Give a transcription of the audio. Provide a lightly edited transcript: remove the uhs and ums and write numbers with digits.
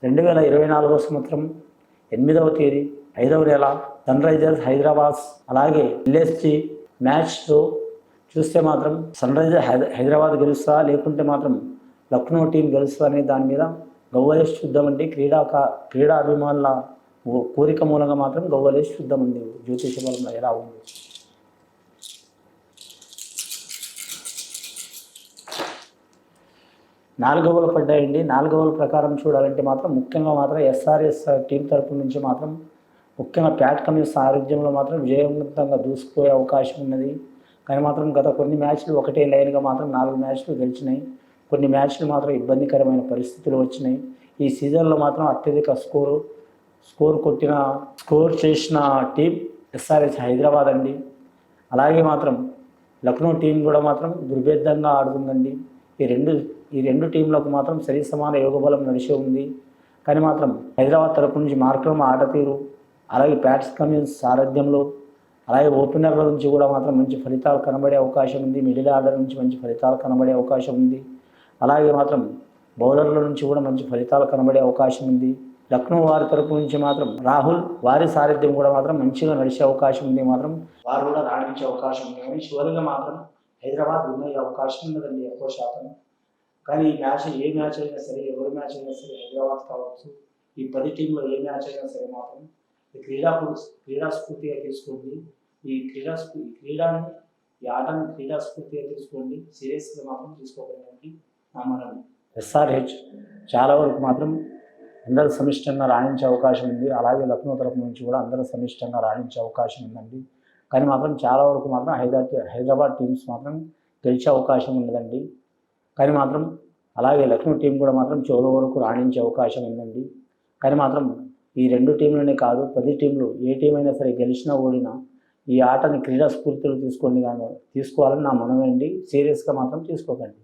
2024 సంవత్సరం 8వ తేదీ 5వ నెల సన్ రైజర్స్ హైదరాబాద్ అలాగే ఎల్ఎస్జి మ్యాచ్లో చూస్తే మాత్రం సన్ రైజర్స్ హైదరాబాద్ గెలుస్తా లేకుంటే మాత్రం లక్నో టీం గెలుస్తా అనే దాని మీద గవ్వలేసి చూద్దామండి. క్రీడా అభిమానుల కోరిక మూలంగా మాత్రం గవ్వలేసి చూద్దామండి జ్యోతిష బలంలో ఎలా ఉంది. 4 ఓవర్లు పడ్డాయండి. 4 ఓవర్ల ప్రకారం చూడాలంటే మాత్రం ముఖ్యంగా మాత్రం ఎస్ఆర్ఎస్ టీం తరపు నుంచి మాత్రం ముఖ్యంగా ప్యాట్ కమిన్స్ సారథ్యంలో మాత్రం విజయవంతంగా దూసుకుపోయే అవకాశం ఉన్నది. కానీ మాత్రం గత కొన్ని మ్యాచ్లు ఒకటే లైన్గా మాత్రం 4 మ్యాచ్లు గెలిచినాయి. కొన్ని మ్యాచ్లు మాత్రం ఇబ్బందికరమైన పరిస్థితులు వచ్చినాయి. ఈ సీజన్లో మాత్రం అత్యధిక స్కోర్ చేసిన టీం ఎస్ఆర్ఎస్ హైదరాబాద్ అండి. అలాగే మాత్రం లక్నో టీం కూడా మాత్రం దుర్భేద్యంగా ఆడుతుందండి. ఈ రెండు టీంలకు మాత్రం సరి సమాన యోగబలం నడిచి ఉంది. కానీ మాత్రం హైదరాబాద్ తరపు నుంచి మార్క్రమ్ ఆట తీరు, అలాగే ప్యాట్స్ కమిన్స్ సారథ్యంలో, అలాగే ఓపెనర్ల నుంచి కూడా మాత్రం మంచి ఫలితాలు కనబడే అవకాశం ఉంది. మిడిల్ ఆర్డర్ నుంచి మంచి ఫలితాలు కనబడే అవకాశం ఉంది. అలాగే మాత్రం బౌలర్ల నుంచి కూడా మంచి ఫలితాలు కనబడే అవకాశం ఉంది. లక్నో వారి తరపు నుంచి మాత్రం రాహుల్ వారి సారథ్యం కూడా మాత్రం మంచిగా నడిచే అవకాశం ఉంది. మాత్రం వారు కూడా రాణించే అవకాశం ఉంది. కానీ చివరిగా మాత్రం హైదరాబాద్ విన్ అయ్యే అవకాశం ఉన్నదండి ఎక్కువ శాతం. కానీ ఈ మ్యాచ్ ఏ మ్యాచ్ అయినా సరే, ఎవరి మ్యాచ్ అయినా సరే, హైదరాబాద్ కావచ్చు, ఈ 10 టీంలో ఏ మ్యాచ్ అయినా సరే మాత్రం ఈ క్రీడా స్ఫూర్తిగా తీసుకోండి. ఈ ఆటను క్రీడా స్ఫూర్తిగా తీసుకోండి. సీరియస్గా మాత్రం తీసుకోకండి. మనం ఎస్ఆర్హెచ్ చాలా వరకు మాత్రం అందరూ సమిష్టంగా రాణించే అవకాశం ఉంది. అలాగే లక్నో తరపు నుంచి కూడా అందరూ సమిష్టంగా రాణించే అవకాశం ఉందండి. కానీ మాత్రం చాలా వరకు మాత్రం హైదరాబాద్ టీమ్స్ మాత్రం గెలిచే అవకాశం ఉండదండి. కానీ మాత్రం అలాగే లక్నో టీం కూడా మాత్రం చివరి వరకు రాణించే అవకాశం ఉందండి. కానీ మాత్రం ఈ 2 టీంలనే కాదు, 10 టీంలు ఏ టీం అయినా సరే గెలిచినా ఓడినా ఈ ఆటని క్రీడా స్ఫూర్తిలో తీసుకోవాలని నా మనమే అండి. సీరియస్గా మాత్రం తీసుకోకండి.